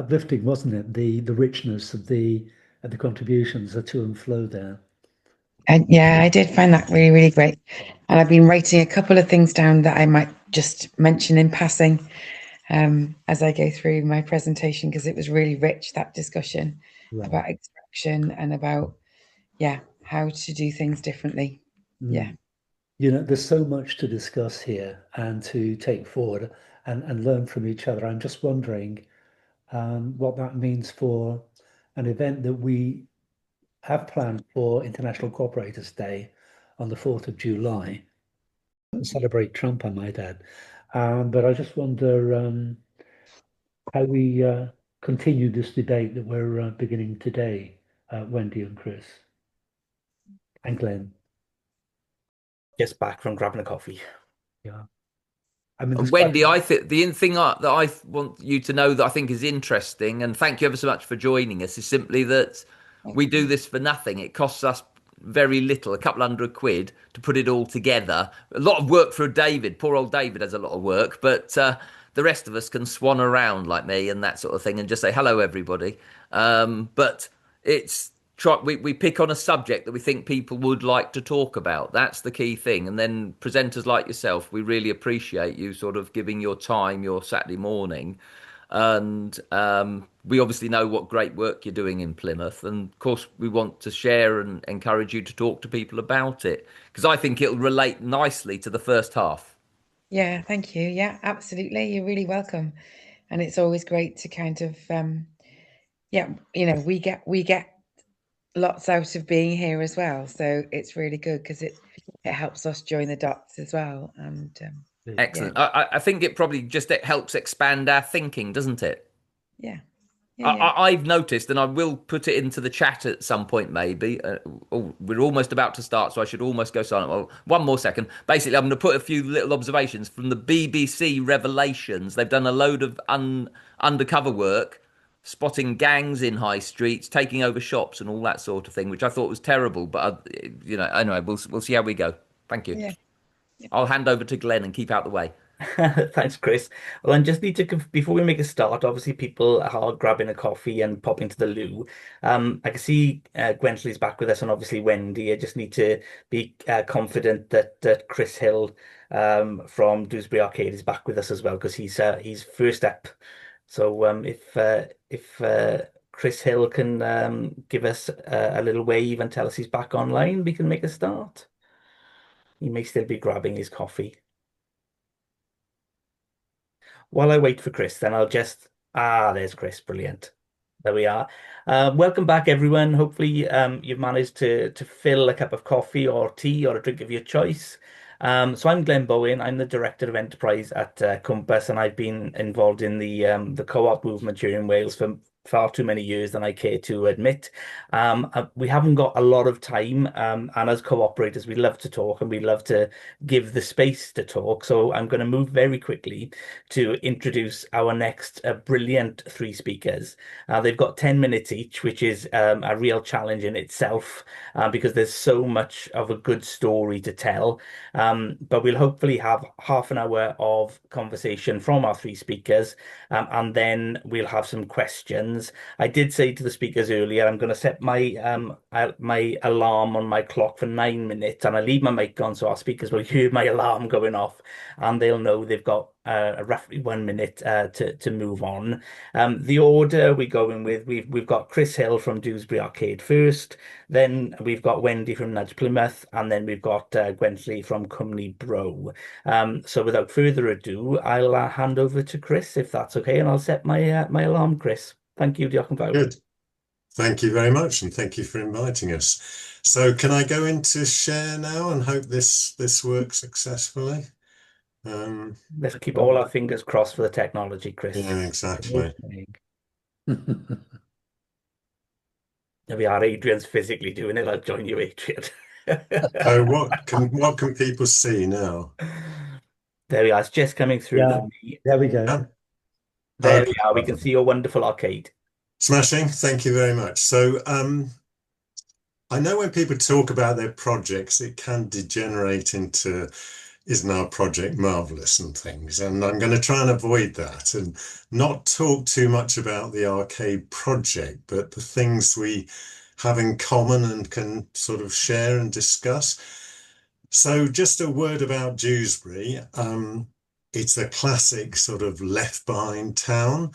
uplifting, wasn't it? The richness of the contributions, the to and flow there. And yeah, I did find that really, really great. And I've been writing a couple of things down that I might just mention in passing as I go through my presentation, because it was really rich, that discussion Right. about extraction and about, yeah, how to do things differently. Yeah. Mm. You know, there's so much to discuss here and to take forward and learn from each other. I'm just wondering what that means for an event that we have planned for International Cooperators Day on the 4th of July. Celebrate Trump, I might add. But I just wonder how we continue this debate that we're beginning today, Wendy and Chris and Glenn. Just back from grabbing a coffee. Yeah. I mean, And Wendy, I think the thing that I want you to know that I think is interesting, and thank you ever so much for joining us, is simply that we do this for nothing. It costs us very little, a couple £100 to put it all together. A lot of work for David. Poor old David has a lot of work, but the rest of us can swan around like me and that sort of thing and just say hello, everybody. But it's we pick on a subject that we think people would like to talk about. That's the key thing. And then presenters like yourself, we really appreciate you sort of giving your time, your Saturday morning. And we obviously know what great work you're doing in Plymouth. And of course, we want to share and encourage you to talk to people about it, because I think it'll relate nicely to the first half. Yeah, thank you. Yeah, absolutely. You're really welcome. And it's always great to kind of, yeah, you know, we get lots out of being here as well. So it's really good because it helps us join the dots as well. And Excellent. Yeah. I think it probably just it helps expand our thinking, doesn't it? Yeah. Yeah. I've noticed, and I will put it into the chat at some point, maybe. We're almost about to start, so I should almost go silent. Well, one more second. Basically, I'm going to put a few little observations from the BBC Revelations. They've done a load of undercover work, spotting gangs in high streets, taking over shops, and all that sort of thing, which I thought was terrible. But anyway, we'll see how we go. Thank you. Yeah. I'll hand over to Glenn and keep out the way. Thanks, Chris. Well, I just need to, before we make a start, obviously people are grabbing a coffee and popping to the loo. I can see Gwentley's back with us and obviously Wendy. I just need to be confident that Chris Hill from Dewsbury Arcade is back with us as well, because he's first up. So if Chris Hill can give us a little wave and tell us he's back online, we can make a start. He may still be grabbing his coffee. While I wait for Chris, then I'll just... there's Chris. Brilliant. There we are. Welcome back, everyone. Hopefully you've managed to fill a cup of coffee or tea or a drink of your choice. So I'm Glenn Bowen. I'm the Director of Enterprise at Compass, and I've been involved in the co-op movement here in Wales for far too many years than I care to admit. We haven't got a lot of time, and as co-operators, we love to talk and we love to give the space to talk. So I'm going to move very quickly to introduce our next brilliant three speakers. They've got 10 minutes each, which is a real challenge in itself, because there's so much of a good story to tell. But we'll hopefully have half an hour of conversation from our three speakers, and then we'll have some questions. I did say to the speakers earlier, I'm going to set my my alarm on my clock for 9 minutes, and I leave my mic on so our speakers will hear my alarm going off, and they'll know they've got roughly 1 minute to move on. The order we're going with, we've got Chris Hill from Dewsbury Arcade first, then we've got Wendy from Nudge Plymouth, and then we've got Gwentley from Cwmni Bro. So without further ado, I'll hand over to Chris, if that's okay, and I'll set my my alarm, Chris. Thank you, Diolch yn fawr. Good. Thank you very much, and thank you for inviting us. So can I go into share now and hope this works successfully? Let's keep all our fingers crossed for the technology, Chris. Yeah, exactly. There we are. Adrian's physically doing it. I'll join you, Adrian. So what can people see now? There we are. It's just coming through. Yeah, there we go. Yeah. There we are. We can see your wonderful arcade. Smashing. Thank you very much. So I know when people talk about their projects, it can degenerate into isn't our project marvelous and things? And I'm going to try and avoid that and not talk too much about the arcade project, but the things we have in common and can sort of share and discuss. So just a word about Dewsbury. It's a classic sort of left behind town.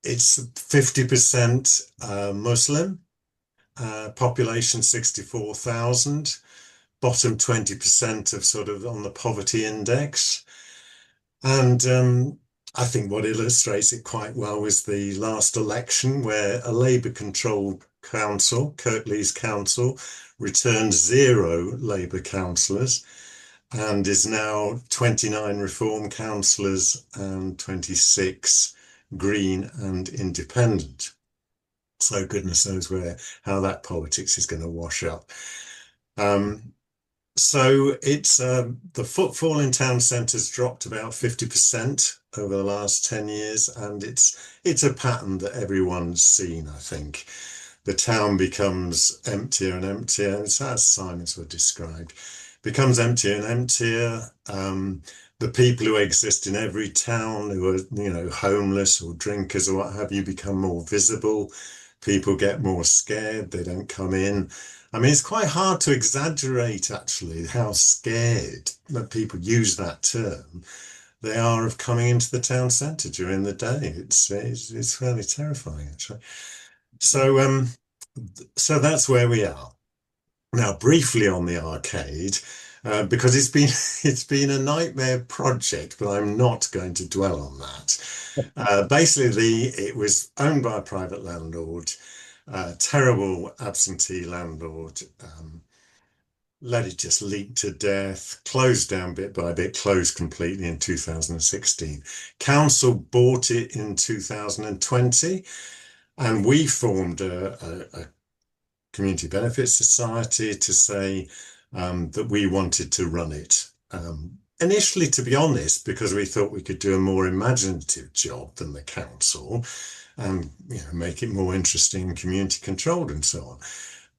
It's 50% Muslim, population 64,000, bottom 20% of sort of on the poverty index. And I think what illustrates it quite well was the last election where a Labour-controlled council, Kirklees Council, returned 0 Labour councillors and is now 29 Reform councillors and 26 Green and Independent. So goodness knows how that politics is going to wash up. So it's the footfall in town centres dropped about 50% over the last 10 years, and it's a pattern that everyone's seen, I think. The town becomes emptier and emptier, as Simon's were described, becomes emptier and emptier. The people who exist in every town who are, homeless or drinkers or what have you, become more visible. People get more scared, they don't come in. I mean, it's quite hard to exaggerate, actually, how scared that people use that term they are of coming into the town centre during the day. It's fairly terrifying, actually. So that's where we are. Now, briefly on the arcade, because it's been a nightmare project, but I'm not going to dwell on that. Basically, it was owned by a private landlord, terrible absentee landlord, let it just leak to death, closed down bit by bit, closed completely in 2016. Council bought it in 2020, and we formed a community benefit society to say that we wanted to run it. Initially, to be honest, because we thought we could do a more imaginative job than the council and make it more interesting and community controlled and so on.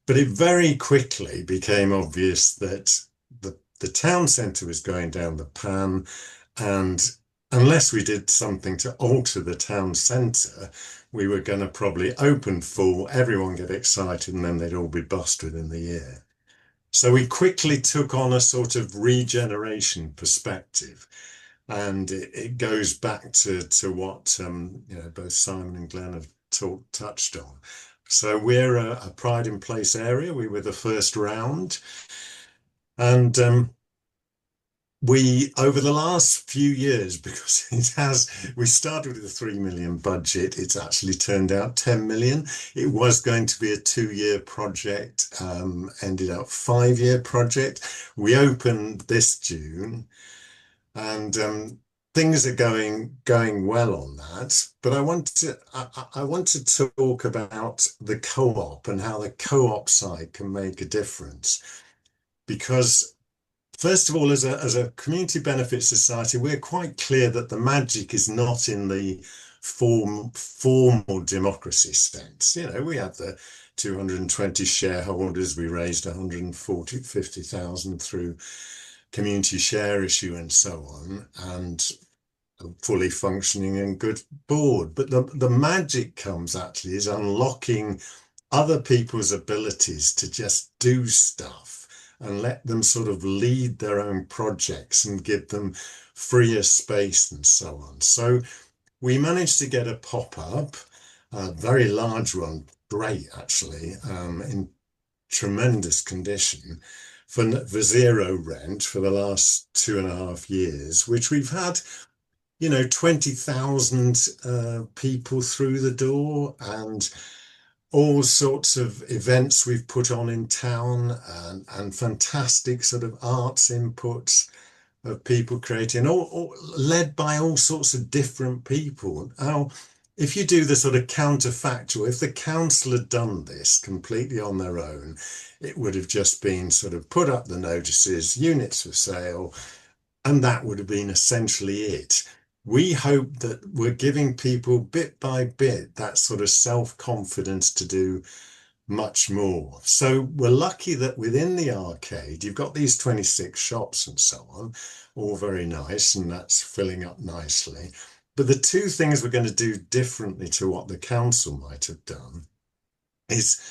But it very quickly became obvious that the town centre was going down the pan, and unless we did something to alter the town centre, we were going to probably open full, everyone get excited, and then they'd all be bust within the year. So we quickly took on a sort of regeneration perspective. And it goes back to what both Simon and Glenn have touched on. So we're a Pride in Place area. We were the first round. And we, over the last few years, because we started with a 3 million budget, it's actually turned out 10 million. It was going to be a 2-year project, ended up 5-year project. We opened this June, and things are going well on that. But I want to talk about the co-op and how the co-op side can make a difference. Because first of all, as a community benefit society, we're quite clear that the magic is not in the formal democracy sense. We have the 220 shareholders. We raised 150,000 through community share issue and so on, and a fully functioning and good board. But the magic comes actually is unlocking other people's abilities to just do stuff and let them sort of lead their own projects and give them freer space and so on. So we managed to get a pop-up, a very large one, great actually, in tremendous condition, for 0 rent for the last 2.5 years, which we've had, 20,000 people through the door, and all sorts of events we've put on in town, and fantastic sort of arts inputs of people creating, all led by all sorts of different people. Now, if you do the sort of counterfactual, if the council had done this completely on their own, it would have just been sort of put up the notices, units for sale, and that would have been essentially it. We hope that we're giving people bit by bit that sort of self-confidence to do much more. So we're lucky that within the arcade, you've got these 26 shops and so on, all very nice, and that's filling up nicely. But the two things we're going to do differently to what the council might have done is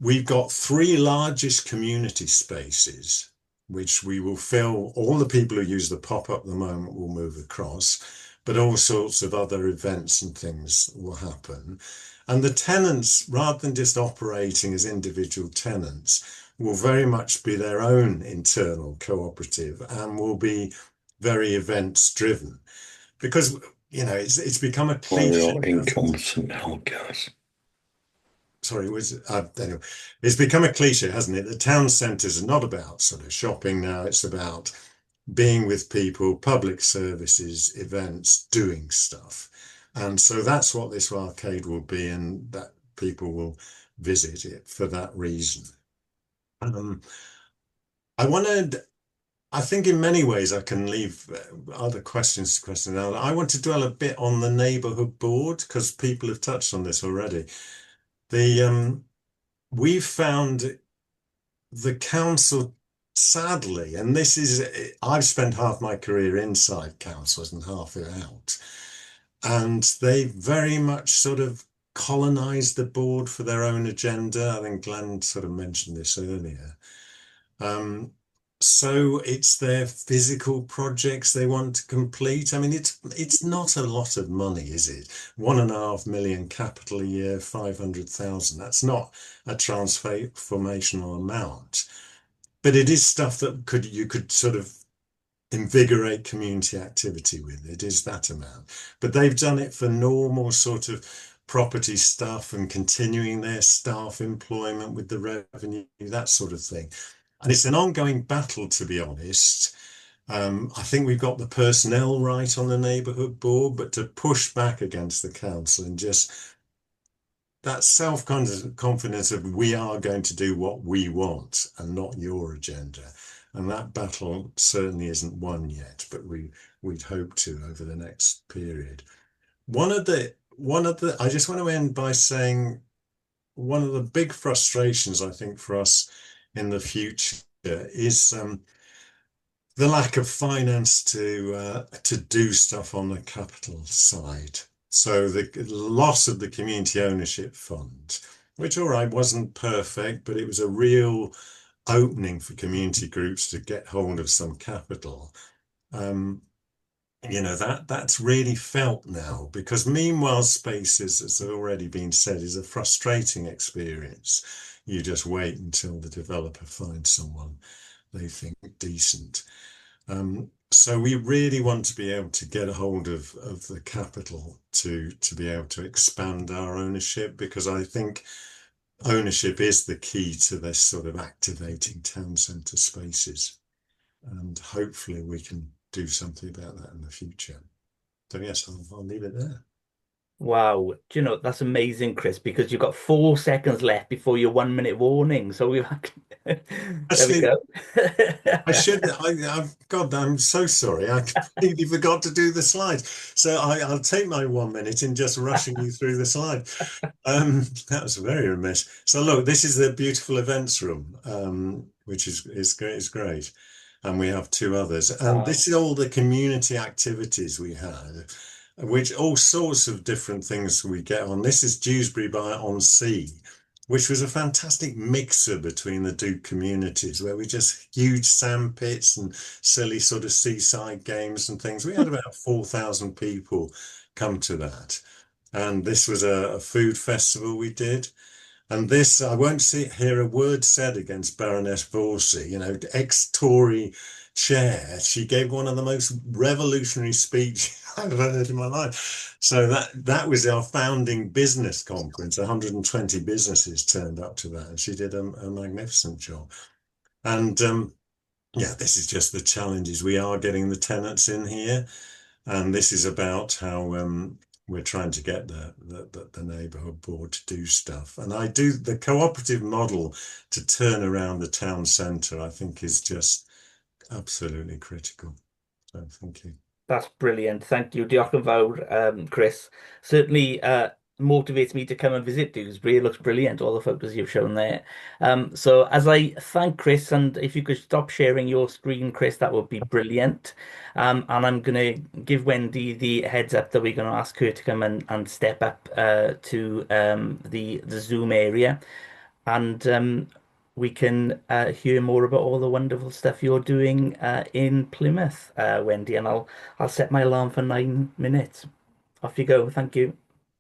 we've got three largest community spaces, which we will fill. All the people who use the pop-up at the moment will move across, but all sorts of other events and things will happen. And the tenants, rather than just operating as individual tenants, will very much be their own internal cooperative and will be very events driven. Because, you know, it's become a cliche. Royal incomes and outgoes. Sorry, anyway, it's become a cliche, hasn't it? The town centres are not about sort of shopping now. It's about being with people, public services, events, doing stuff. And so that's what this arcade will be, and that people will visit it for that reason. I think in many ways I can leave other questions to question now. I want to dwell a bit on the neighbourhood board because people have touched on this already. We've found the council, sadly, and this is, I've spent half my career inside councils and half it out, and they very much sort of colonized the board for their own agenda. I think Glenn sort of mentioned this earlier. So it's their physical projects they want to complete. I mean, it's not a lot of money, is it? 1.5 million capital a year, 500,000. That's not a transformational amount, but it is stuff that you could sort of invigorate community activity with. It is that amount, but they've done it for normal sort of property stuff and continuing their staff employment with the revenue, that sort of thing. And it's an ongoing battle, to be honest. I think we've got the personnel right on the neighbourhood board, but to push back against the council and just that self-confidence of we are going to do what we want and not your agenda. And that battle certainly isn't won yet, but we'd hope to over the next period. I just want to end by saying one of the big frustrations, I think, for us in the future is the lack of finance to do stuff on the capital side. So the loss of the community ownership fund, which all right wasn't perfect, but it was a real opening for community groups to get hold of some capital. You know, that's really felt now, because meanwhile spaces, as already been said, is a frustrating experience. You just wait until the developer finds someone they think decent. So we really want to be able to get a hold of the capital to be able to expand our ownership, because I think ownership is the key to this sort of activating town centre spaces. And hopefully we can do something about that in the future. So yes, I'll leave it there. Wow, do you know, that's amazing, Chris, because you've got 4 seconds left before your 1 minute warning. So we've there we go. God, I'm so sorry. I completely forgot to do the slide. So I'll take my 1 minute in just rushing you through the slide. That was very remiss. So look, this is the beautiful events room, which is great. And we have 2 others. And this is all the community activities we had, which all sorts of different things we get on. This is Dewsbury on Sea, which was a fantastic mixer between the 2 communities, where we just huge sand pits and silly sort of seaside games and things. We had about 4,000 people come to that. And this was a food festival we did. And this, I won't hear a word said against Baroness Vorsey, you know, ex-Tory chair. She gave one of the most revolutionary speeches I've heard in my life. So that was our founding business conference. 120 businesses turned up to that, and she did a magnificent job. And yeah, this is just the challenges. We are getting the tenants in here, and this is about how we're trying to get the neighbourhood board to do stuff. And the cooperative model to turn around the town centre, I think, is just absolutely critical. So thank you. That's brilliant. Thank you. Diolch yn fawr, Chris. Certainly, motivates me to come and visit Dewsbury. It looks brilliant, all the photos you've shown there. So as I thank Chris, and if you could stop sharing your screen, Chris, that would be brilliant. And I'm going to give Wendy the heads up that we're going to ask her to come and step up to the Zoom area, and we can hear more about all the wonderful stuff you're doing in Plymouth, Wendy. And I'll set my alarm for 9 minutes. Off you go. Thank you.